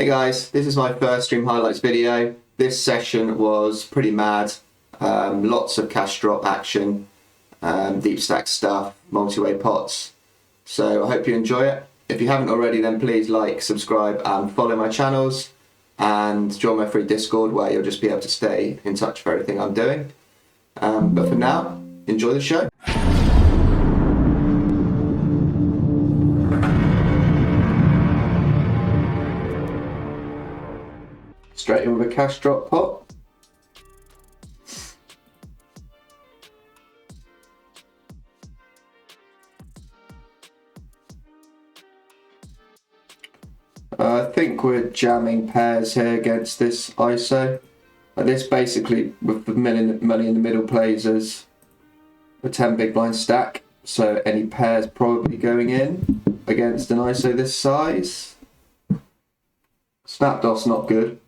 Hey guys, this is my first stream highlights video. This session was pretty mad. Lots of cash drop action, deep stack stuff, multi-way pots. So I hope you enjoy it. If you haven't already, then please like, subscribe and follow my channels and join my free Discord where you'll just be able to stay in touch with everything I'm doing. But for now, enjoy the show. Straight in with a cash drop pot. I think we're jamming pairs here against this ISO. This basically, with the money in the middle, plays as a 10 big blind stack. So any pairs probably going in against an ISO this size. Snapdot's not good.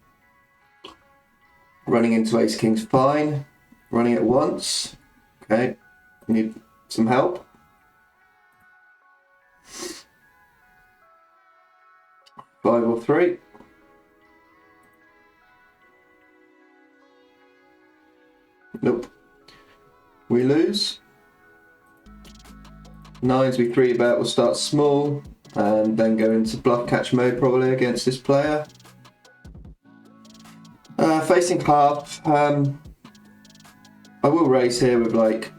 Running into ace king's fine. Running it once. Okay, need some help. Five or three. Nope. We lose. Nines we 3-bet, we'll start small and then go into bluff catch mode probably against this player. Facing half, I will raise here with like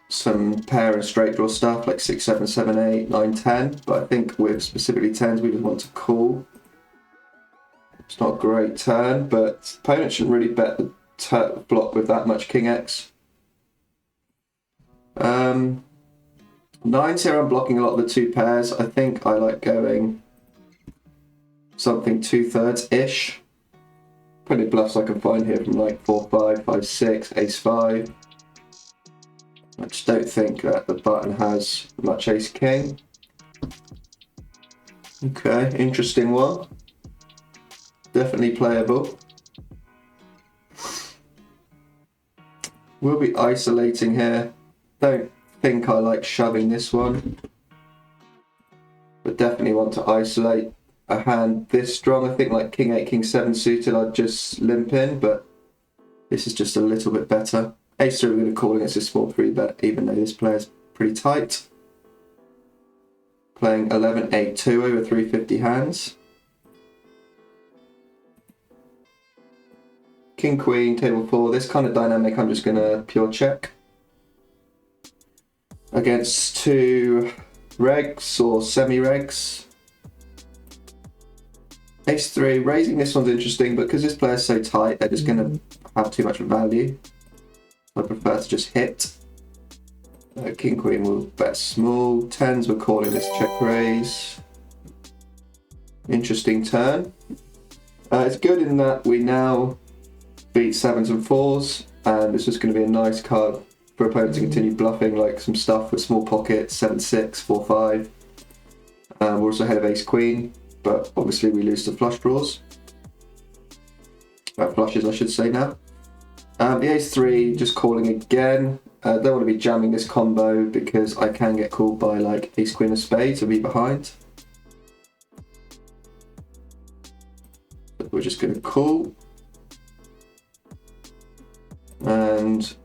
some pair and straight draw stuff like 6, 7, 7, 8, 9, 10, but I think with specifically 10s we just want to call. It's not a great turn, but opponent shouldn't really bet the block with that much king X. Nines here, I'm blocking a lot of the two pairs. I think I like going something 2/3-ish. Plenty of bluffs I can find here from like 4, 5, 5, 6, ace 5. I just don't think that the button has much ace king. Okay, interesting one. Definitely playable. We'll be isolating here. Don't think I like shoving this one, but definitely want to isolate a hand this strong. I think like king 8, king 7 suited I'd just limp in, but this is just a little bit better. Ace 3 we're going to call against a small 3-bet even though this player's pretty tight. Playing 11, 8, 2 over 350 hands. King Queen, table 4, this kind of dynamic I'm just going to pure check. Against two regs or semi-regs. Ace 3, raising this one's interesting, but because this player's so tight, they're just going to have too much value. I prefer to just hit. King Queen will bet small. 10s we're calling this check raise. Interesting turn. It's good in that we now beat 7s and 4s, and this is going to be a nice card for opponents to continue bluffing, like some stuff with small pockets, 7, 6, 4, 5. We're also ahead of ace queen, but obviously we lose to flush draws. Flushes I should say now. The ace 3, just calling again. Don't want to be jamming this combo because I can get called by like ace queen of spades and be behind. But we're just going to call. And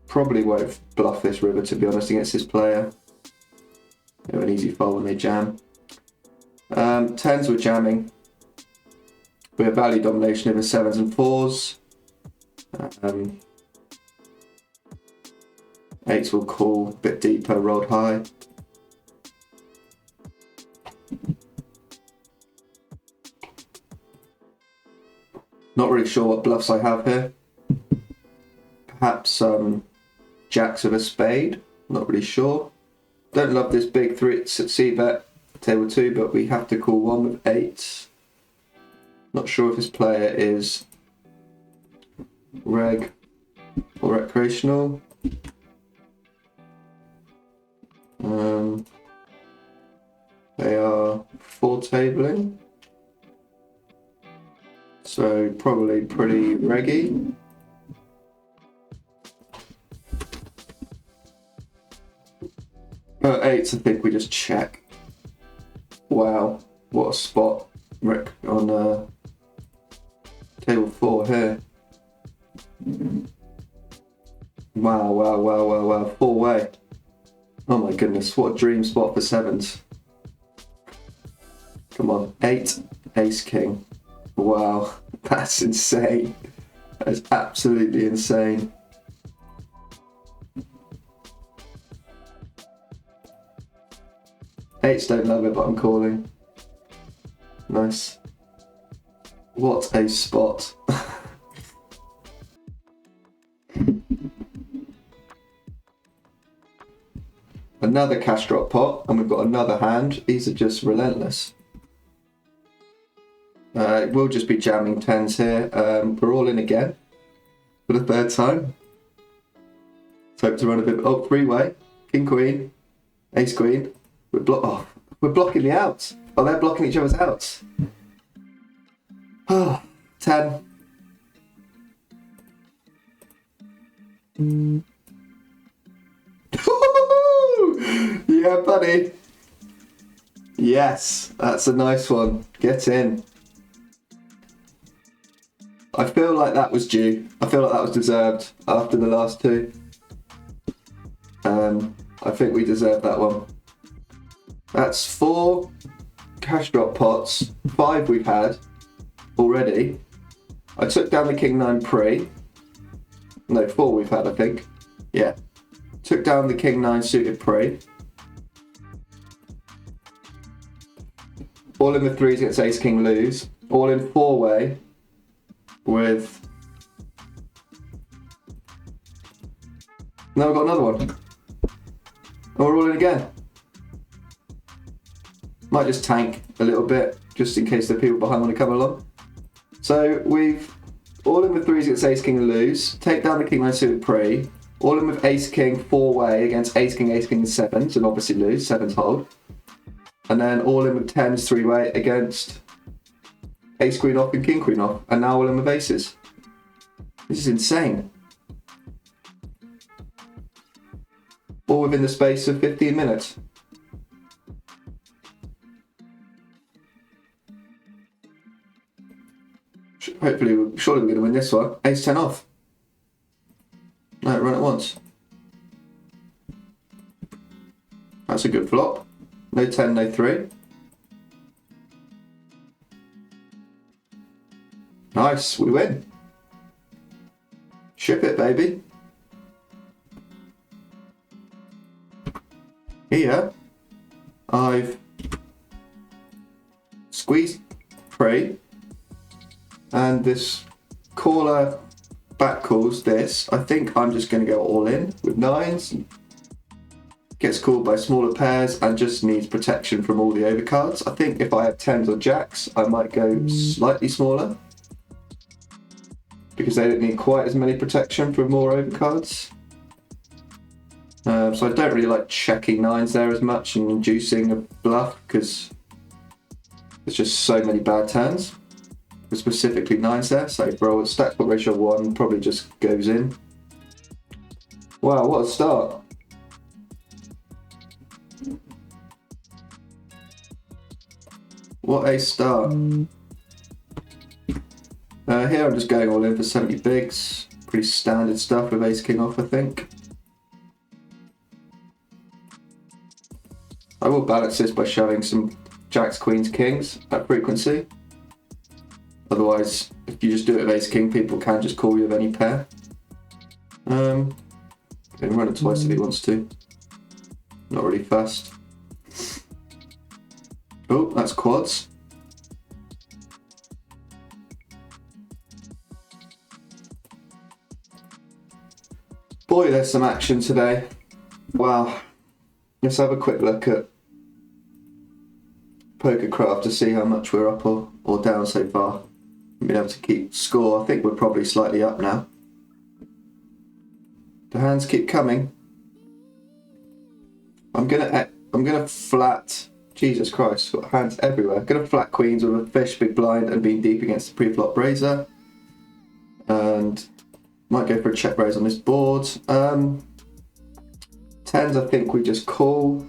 probably won't bluff this river, to be honest, against this player. They have an easy fold when they jam. 10s we're jamming. We have value domination over 7s and 4s. 8s will call a bit deeper, rolled high. Not really sure what bluffs I have here. Perhaps jacks of a spade, not really sure. Don't love this big 3 c-bet table 2, but we have to call one with 8s. Not sure if this player is reg or recreational. They are 4 tabling, so probably pretty reggy. Eights, I think we just check. Wow, what a spot, Rick, on table 4 here. Wow, 4-way. Oh my goodness, what a dream spot for sevens. Come on, 8, ace king. Wow, that's insane. That is absolutely insane. Eights don't love it, but I'm calling. Nice. What a spot. Another cash drop pot, and we've got another hand. These are just relentless. We'll just be jamming 10s here. We're all in again for the third time. Let's hope to run a bit. Oh, 3-way. King, queen, ace, queen. We're blocking the outs. Oh, they're blocking each other's outs. Oh, 10. Yeah, buddy. Yes, that's a nice one. Get in. I feel like that was due. I feel like that was deserved after the last two. I think we deserved that one. That's 4 cash drop pots. 5 we've had already. I took down the king 9 pre. No, 4 we've had, I think. Yeah. Took down the king 9 suited pre. All in with 3s against ace king lose. All in 4-way with... Now we've got another one. And we're all in again. Might just tank a little bit, just in case the people behind want to come along. So we've all in with 3s against ace king lose. Take down the king 9 suited pre. All in with ace king 4-way against ace king 7s, and obviously lose, 7s hold. And then all in with 10s 3-way against ace queen off and king queen off, and now all in with aces. This is insane. All within the space of 15 minutes. Hopefully, surely we're going to win this one. Ace 10 off. No, run it once. That's a good flop. No 10, no 3. Nice, we win. Ship it, baby. Here, I've squeezed pre, and this caller back calls this. I think I'm just going to go all in with 9s. Gets called by smaller pairs and just needs protection from all the overcards. I think if I had 10s or jacks, I might go slightly smaller, because they don't need quite as many protection from more overcards. So I don't really like checking 9s there as much and inducing a bluff, because there's just so many bad turns, with specifically 9s there. So bro, stack pot ratio 1 probably just goes in. Wow, what a start. What a start. Here I'm just going all in for 70 bigs. Pretty standard stuff with ace king off, I think. I will balance this by shoving some jacks, queens, kings at frequency. Otherwise, if you just do it with ace king, people can just call you with any pair. Can run it twice if he wants to. Not really fast. Oh, that's quads. Boy, there's some action today. Wow. Let's have a quick look at PokerCraft to see how much we're up or down so far. We've been able to keep score. I think we're probably slightly up now. The hands keep coming. I'm gonna flat. Jesus Christ, got hands everywhere. Gonna flat queens with a fish, big blind, and being deep against the pre-flop raiser. And might go for a check raise on this board. 10s, I think we just call.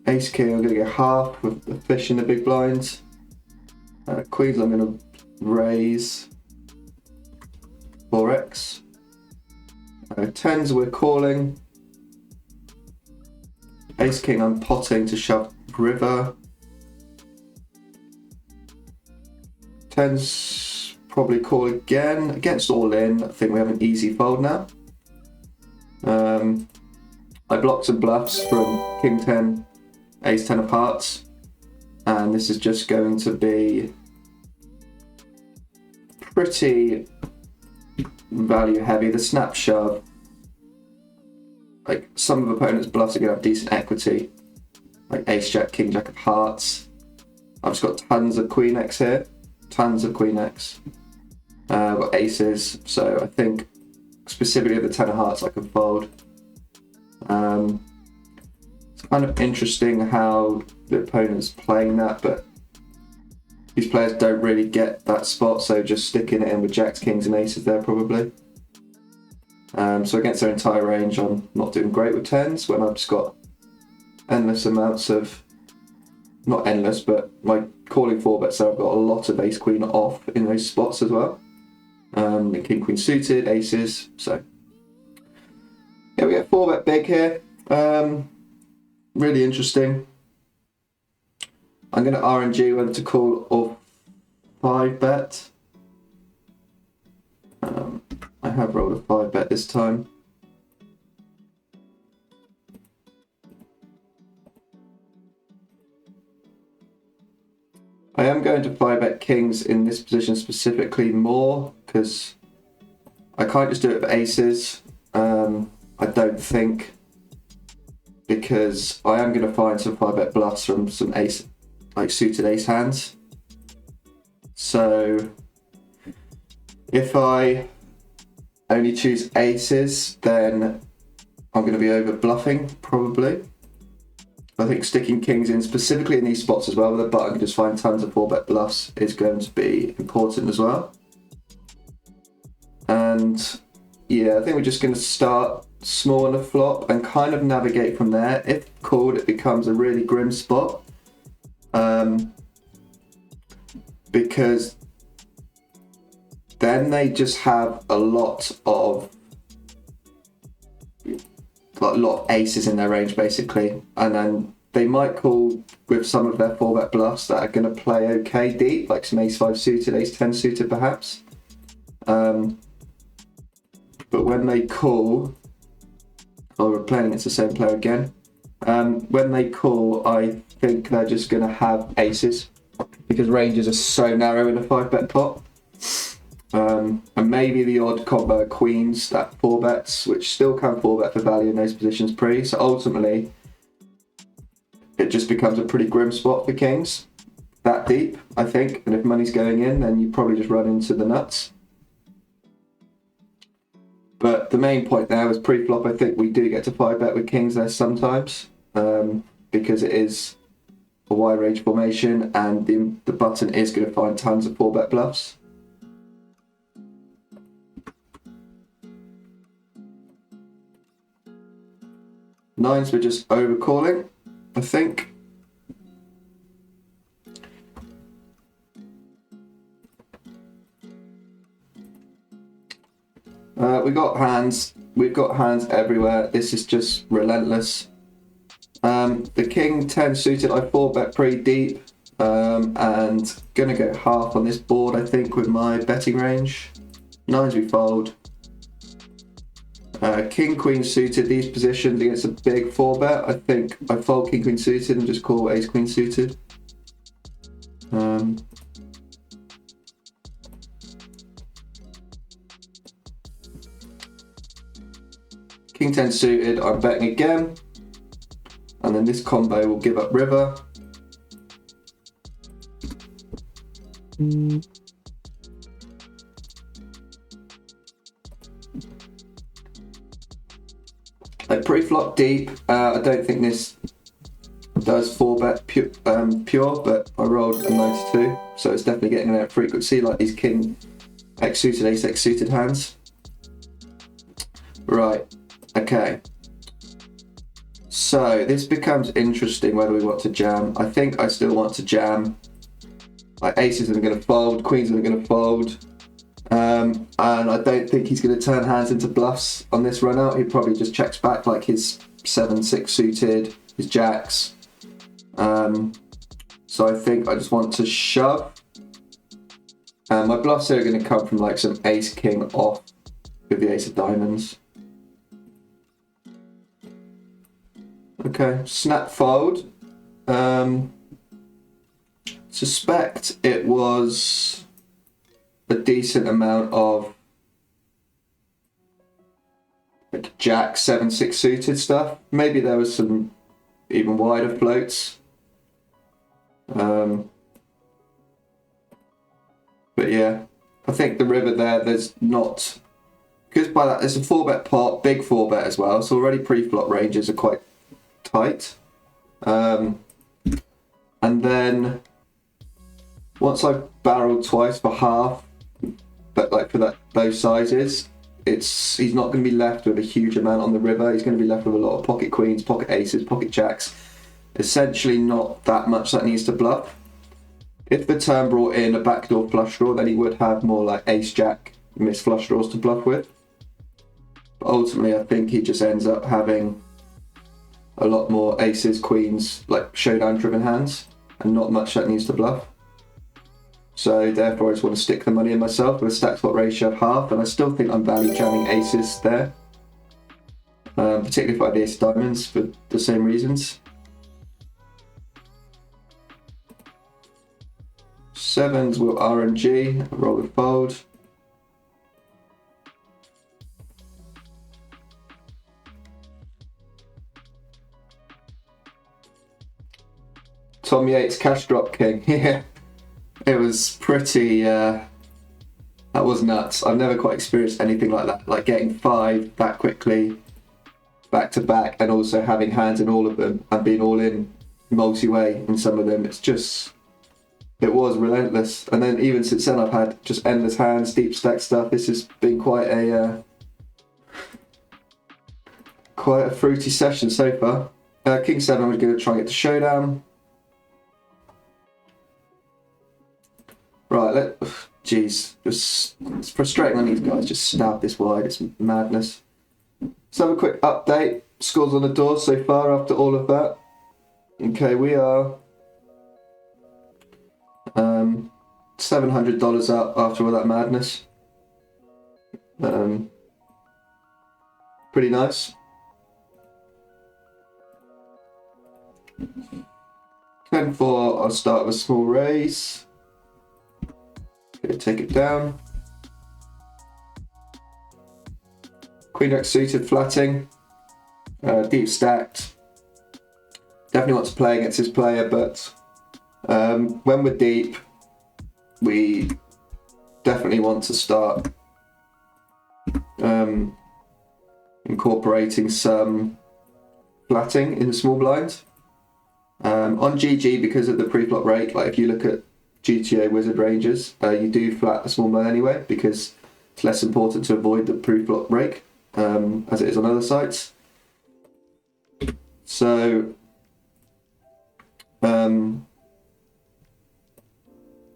Ace king, I'm going to go half with the fish in the big blinds. Queens, I'm going to raise 4x. Tens, we're calling. Ace king, I'm potting to shove river. Tens, probably call again. Against all in, I think we have an easy fold now. I blocked some bluffs from king 10, ace 10 of hearts, and this is just going to be pretty value heavy. The snap shove, like some of opponents' bluffs are going to have decent equity, like ace jack, king jack of hearts. I've just got tons of queen x here, tons of queen x. I've got aces, so I think specifically the 10 of hearts I can fold. It's kind of interesting how the opponent's playing that, but these players don't really get that spot, so just sticking it in with jacks, kings and aces there probably. So against their entire range, I'm not doing great with tens when I've just got endless amounts of, not endless, but my calling 4-bet, so I've got a lot of ace queen off in those spots as well. The king queen suited, aces, so yeah, we get 4-bet big here. Really interesting. I'm going to RNG whether to call or 5-bet. I have rolled a 5-bet this time. I am going to 5-bet kings in this position specifically more because I can't just do it with aces. I don't think, because I am going to find some 5-bet bluffs from some ace, like suited ace hands. So if I only choose aces, then I'm going to be over bluffing probably. I think sticking kings in specifically in these spots as well with a button, just find tons of 4-bet bluffs is going to be important as well. And yeah, I think we're just going to start small on the flop and kind of navigate from there. If called, it becomes a really grim spot. Because then they just have a lot of aces in their range basically, and then they might call with some of their 4-bet bluffs that are going to play okay deep, like some ace 5 suited, ace 10 suited perhaps. But when they call, oh, we're playing against the same player again. When they call, I think they're just going to have aces because ranges are so narrow in a 5-bet pot. And maybe the odd combo of queens that 4-bets, which still can 4-bet for value in those positions pre. So ultimately, it just becomes a pretty grim spot for kings, that deep, I think. And if money's going in, then you probably just run into the nuts. But the main point there was pre-flop, I think we do get to 5-bet with kings there sometimes, because it is a wide range formation and the button is going to find tons of 4-bet bluffs. Nines, we're just over calling, I think. We've got hands everywhere. This is just relentless. The king 10 suited, I 4-bet pretty deep, and gonna go half on this board, I think, with my betting range. Nines we fold. King queen suited, these positions against a big 4-bet, I think I fold king queen suited and just call ace queen suited. King 10 suited, I'm betting again, and then this combo will give up river. I pre-flop deep. I don't think this does 4-bet pure, but I rolled a 92, so it's definitely getting there at frequency, like these king x suited, ace x suited hands. Right. Okay, So this becomes interesting whether we want to jam. I think I still want to jam. Like aces are going to fold, queens are going to fold. And I don't think he's going to turn hands into bluffs on this run out. He probably just checks back like his 7-6 suited, his jacks. So I think I just want to shove. And my bluffs here are going to come from like some ace king off with the ace of diamonds. Okay, snap fold. Suspect it was a decent amount of like jack 7-6 suited stuff. Maybe there was some even wider floats. But yeah, I think the river there's not, because by that it's a 4-bet pot, big 4-bet as well, so already pre-flop ranges are quite tight. And then once I've barreled twice for half, but like for those sizes, he's not going to be left with a huge amount on the river. He's going to be left with a lot of pocket queens, pocket aces, pocket jacks. Essentially not that much that needs to bluff. If the turn brought in a backdoor flush draw, then he would have more like ace jack missed flush draws to bluff with. But ultimately I think he just ends up having a lot more aces, queens, like showdown driven hands, and not much that needs to bluff. So therefore I just want to stick the money in myself with a stack spot ratio of half, and I still think I'm value jamming aces there. Particularly if I have the ace of diamonds for the same reasons. Sevens will RNG, roll with fold. Tom Yates cash drop king. Yeah, it was pretty, that was nuts. I've never quite experienced anything like that, like getting 5 that quickly, back to back, and also having hands in all of them and being all in multi-way in some of them. It was relentless. And then even since then I've had just endless hands, deep stack stuff. This has been quite a fruity session so far. King 7 was going to try and get to showdown. Right, jeez, it's frustrating when these guys just stab this wide. It's madness. Let's have a quick update. Scores on the door so far after all of that. Okay, we are $700 up after all that madness. Pretty nice. 10-4, I'll start with a small raise. Okay, take it down. Queen Jack suited, flatting. Deep stacked. Definitely want to play against his player, but when we're deep, we definitely want to start incorporating some flatting in the small blind. On GG, because of the pre-flop rate, like if you look at GTA Wizard ranges, you do flat the small blind anyway, because it's less important to avoid the pre-flop rake as it is on other sites. So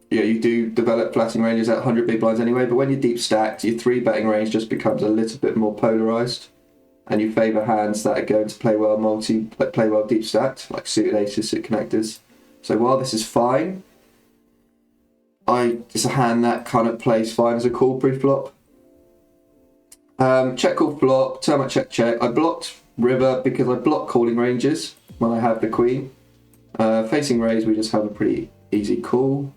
yeah, you do develop flatting ranges at 100 big blinds anyway, but when you're deep stacked, your 3-betting range just becomes a little bit more polarized, and you favour hands that are going to play well play well deep stacked, like suited aces, suited connectors. So while this is fine, it's a hand that kind of plays fine as a call pre-flop. Check call flop, turn my check. I blocked river because I block calling ranges when I have the queen. Facing raise, we just have a pretty easy call.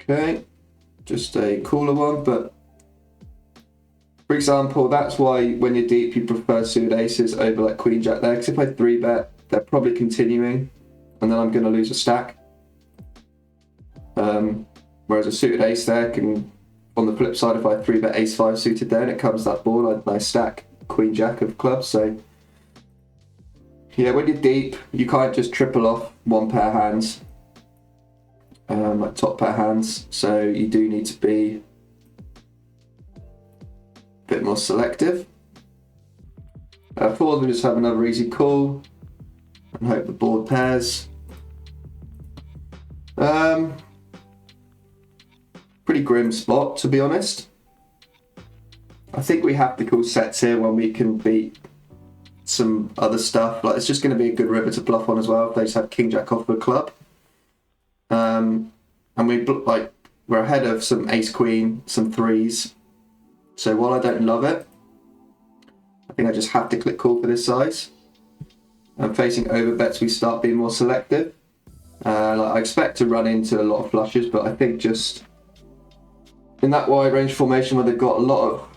Okay, just a cooler one, but for example, that's why when you're deep you prefer suited aces over like queen jack there, because if I 3-bet, they're probably continuing, and then I'm going to lose a stack. Whereas a suited ace there can, on the flip side, if I 3-bet ace 5 suited there and it comes that board, I stack queen jack of clubs. So yeah, when you're deep, you can't just triple off one pair hands, like top pair hands, so you do need to be a bit more selective. Fours, we just have another easy call and hope the board pairs. Pretty grim spot, to be honest. I think we have to call sets here when we can beat some other stuff. Like, it's just going to be a good river to bluff on as well if they just have king jack off the club. And we're ahead of some ace queen, some threes. So while I don't love it, I think I just have to click call for this size. And facing over bets, we start being more selective. I expect to run into a lot of flushes, but I think just in that wide range formation where they've got a lot of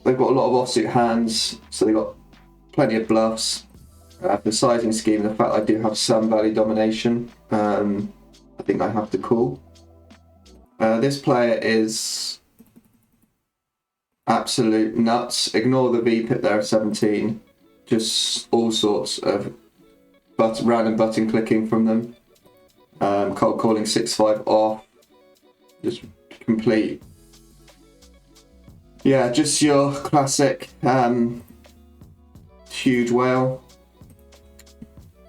offsuit hands, so they've got plenty of bluffs. The sizing scheme, the fact I do have some value domination, I think I have to call. This player is absolute nuts. Ignore the V pip there of 17. Just all sorts of random button clicking from them. Cold calling 6-5 off. Just complete. Yeah, just your classic huge whale.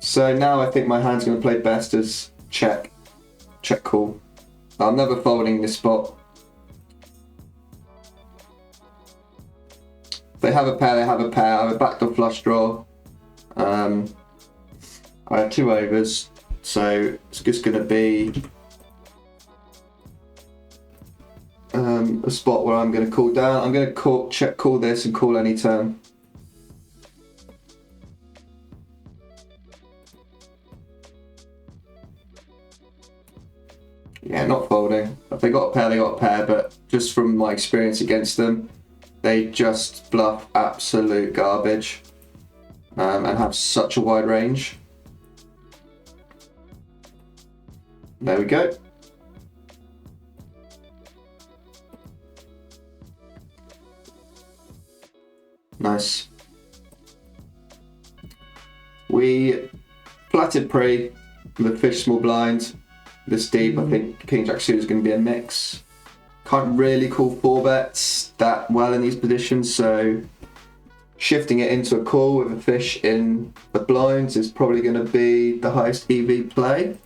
So now I think my hand's going to play best as check call. I'm never folding this spot. If they have a pair, they have a pair. I have a backdoor flush draw. I have 2 overs, so it's just going to be a spot where I'm going to call down. I'm going to check call this and call any turn. Yeah, not folding. If they got a pair, they got a pair, but just from my experience against them, they just bluff absolute garbage and have such a wide range. There we go. Nice. We flatted pre with a fish small blind. This deep, I think king jack suited is going to be a mix. Can't really call 4 bets that well in these positions, so shifting it into a call with a fish in the blinds is probably going to be the highest EV play.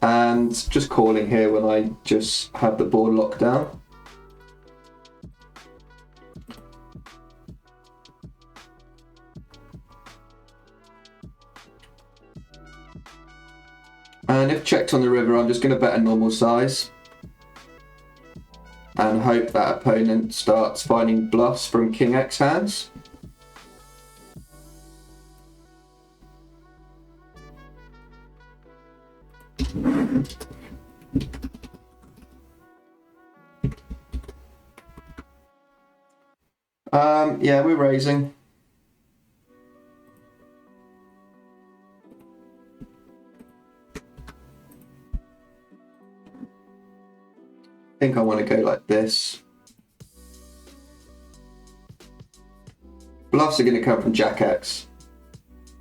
And just calling here when I just have the board locked down. And if checked on the river, I'm just going to bet a normal size and hope that opponent starts finding bluffs from King X hands. Yeah, we're raising. I think I want to go like this. Bluffs are going to come from Jack X.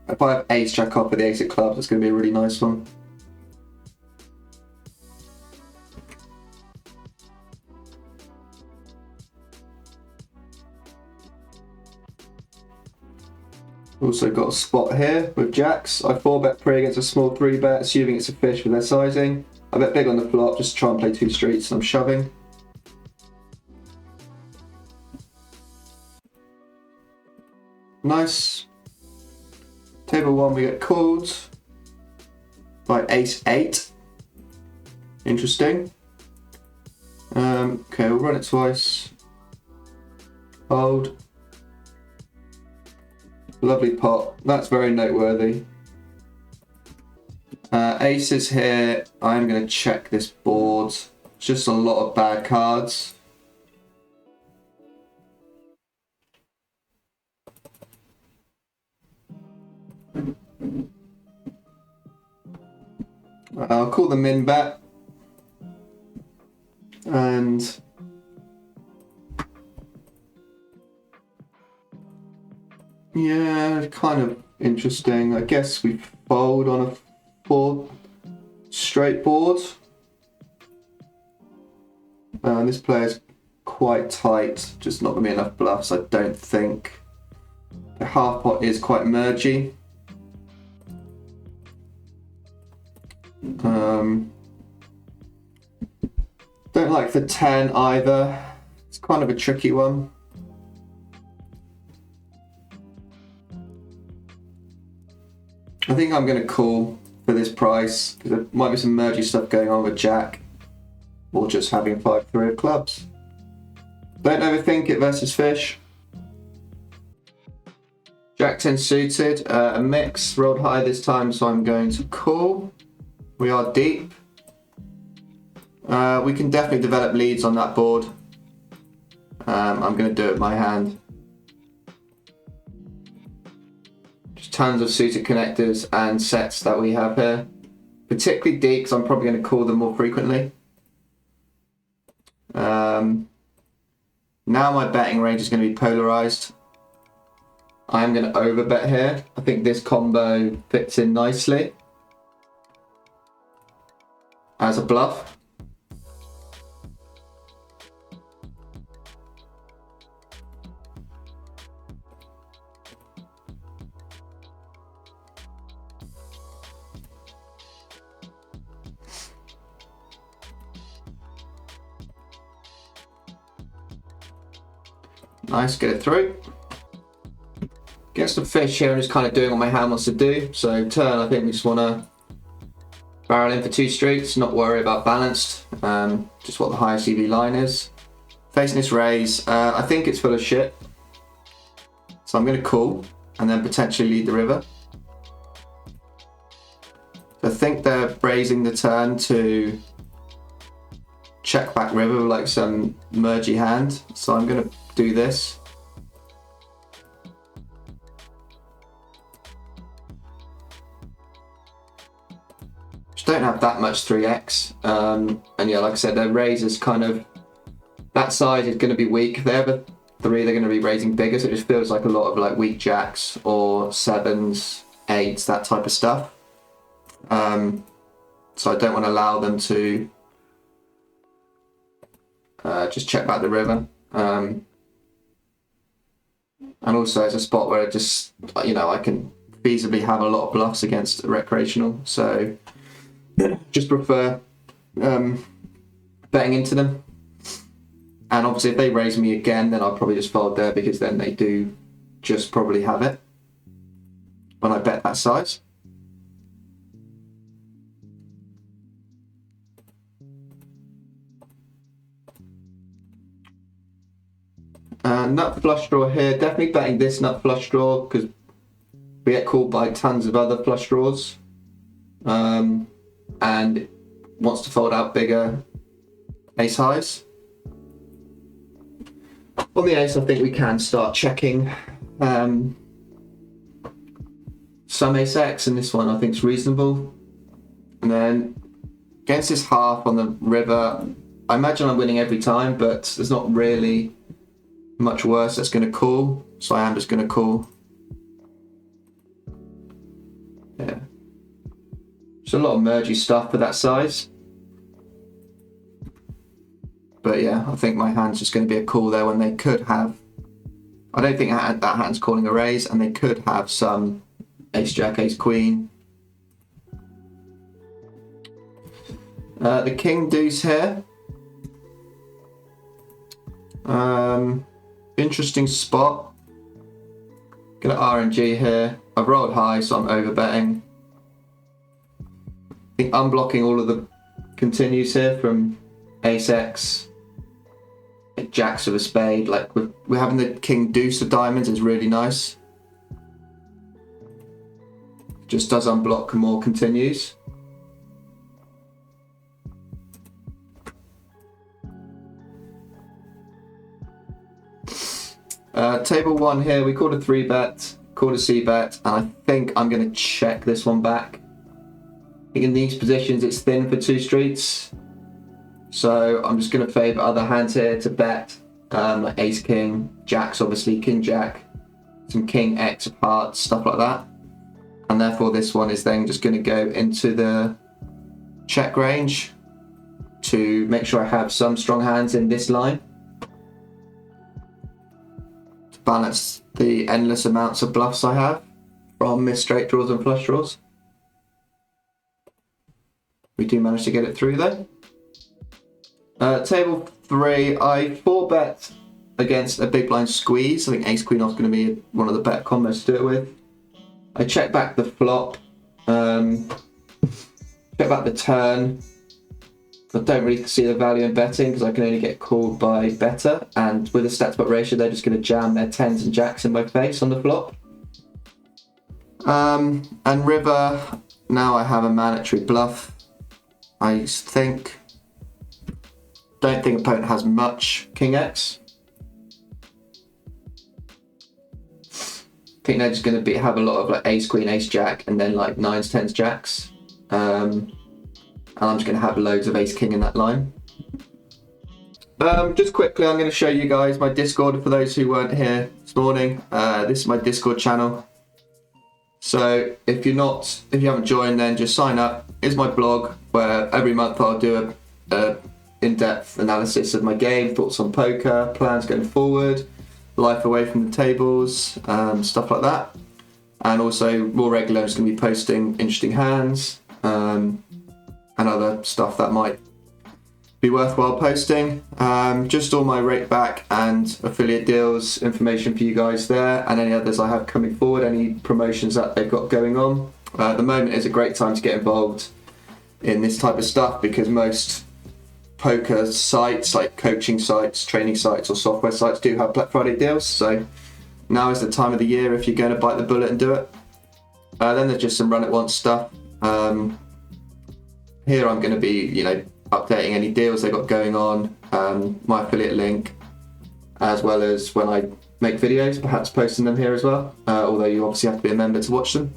If I have ace jack off with the ace of clubs, it's going to be a really nice one. Also got a spot here with jacks. I 4-bet pre against a small 3-bet, assuming it's a fish with their sizing. I bet big on the flop, just to try and play 2 streets, and I'm shoving. Nice. Table 1, we get called by ace 8. Interesting. Okay, we'll run it twice. Hold. Lovely pot. That's very noteworthy. Aces here. I'm going to check this board. It's just a lot of bad cards. I'll call the min bet. And yeah, kind of interesting. I guess we fold on a 4 straight board. This player's quite tight, just not going to be enough bluffs, I don't think. The half pot is quite mergy. Don't like the 10 either. It's kind of a tricky one. I think I'm going to call for this price because there might be some mergy stuff going on with Jack, or just having 5-3 of clubs. Don't overthink it versus fish. Jack 10 suited, a mix, rolled high this time, so I'm going to call. We are deep. We can definitely develop leads on that board. I'm going to do it with my hand. Just tons of suited connectors and sets that we have here. Particularly deep, because I'm probably going to call them more frequently. Now my betting range is going to be polarized. I am going to overbet here. I think this combo fits in nicely as a bluff. Nice, get it through. Against the fish here, I'm just kind of doing what my hand wants to do. So turn, I think we just want to barrel in for 2 streets, not worry about balanced, just what the highest EV line is. Facing this raise, I think it's full of shit. So I'm going to call and then potentially lead the river. So I think they're raising the turn to check back river with like some mergy hand. So I'm going to do this. Just don't have that much 3x. And yeah, like I said, their raise is kind of, that side is going to be weak. If they have a 3, they're going to be raising bigger. So it just feels like a lot of like weak jacks or 7s, 8s, that type of stuff. So I don't want to allow them to just check back the river. And also it's a spot where it just, you know, I can feasibly have a lot of bluffs against recreational. So just prefer betting into them. And obviously if they raise me again, then I'll probably just fold there, because then they do just probably have it when I bet that size. Nut flush draw here, definitely betting this nut flush draw because we get called by tons of other flush draws, and wants to fold out bigger ace highs. On the ace, I think we can start checking some ace X, and this one I think is reasonable. And then against this half on the river, I imagine I'm winning every time, but there's not really much worse that's going to call, so I am just going to call. Yeah, there's a lot of mergy stuff for that size, but yeah, I think my hand's just going to be a call there when they could have, I don't think that hand's calling a raise, and they could have some ace jack, ace queen. The king deuce here. Interesting spot. Gonna RNG here. I've rolled high, so I'm overbetting. I think unblocking all of the continues here from ace X, jacks of a spade. Like we're having the king deuce of diamonds is really nice. Just does unblock more continues. Table 1 here, we called a 3-bet, called a c-bet, and I think I'm going to check this one back. I think in these positions it's thin for 2 streets, so I'm just going to favour other hands here to bet, like ace king, jacks obviously, king jack, some king X of hearts, stuff like that. And therefore this one is then just going to go into the check range to make sure I have some strong hands in this line. balance the endless amounts of bluffs I have from missed straight draws and flush draws. We do manage to get it through though. Table 3, I 4-bet against a big blind squeeze. I think ace queen off is going to be one of the better combos to do it with. I check back the flop, check back the turn. I don't really see the value in betting because I can only get called by better, and with a stats pot ratio they're just going to jam their 10s and jacks in my face on the flop. And river, now I have a mandatory bluff. I don't think opponent has much king X. I think they're just going to have a lot of like ace queen, ace jack, and then like 9s, 10s, jacks. And I'm just going to have loads of ace king in that line. Just quickly, I'm going to show you guys my Discord for those who weren't here this morning. This is my Discord channel. So if you haven't joined, then just sign up. Here's my blog where every month I'll do a in-depth analysis of my game, thoughts on poker, plans going forward, life away from the tables, stuff like that. And also more regular, I'm just going to be posting interesting hands and other stuff that might be worthwhile posting. Just all my rate back and affiliate deals information for you guys there, and any others I have coming forward, any promotions that they've got going on. At the moment is a great time to get involved in this type of stuff because most poker sites like coaching sites, training sites or software sites do have Black Friday deals, so now is the time of the year if you're going to bite the bullet and do it. Then there's just some run at once stuff. Here I'm going to be updating any deals they've got going on, my affiliate link, as well as when I make videos, perhaps posting them here as well, although you obviously have to be a member to watch them.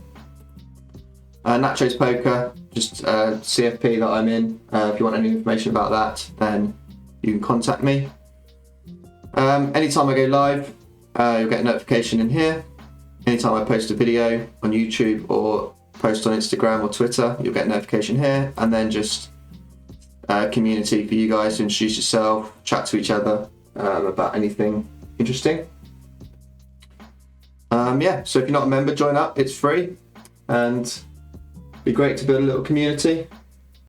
Nacho's Poker, just CFP that I'm in. If you want any information about that, then you can contact me. Anytime I go live, you'll get a notification in here. Anytime I post a video on YouTube or post on Instagram or Twitter, you'll get a notification here. And then just community for you guys to introduce yourself, chat to each other about anything interesting. So if you're not a member, join up, it's free, and it'd be great to build a little community.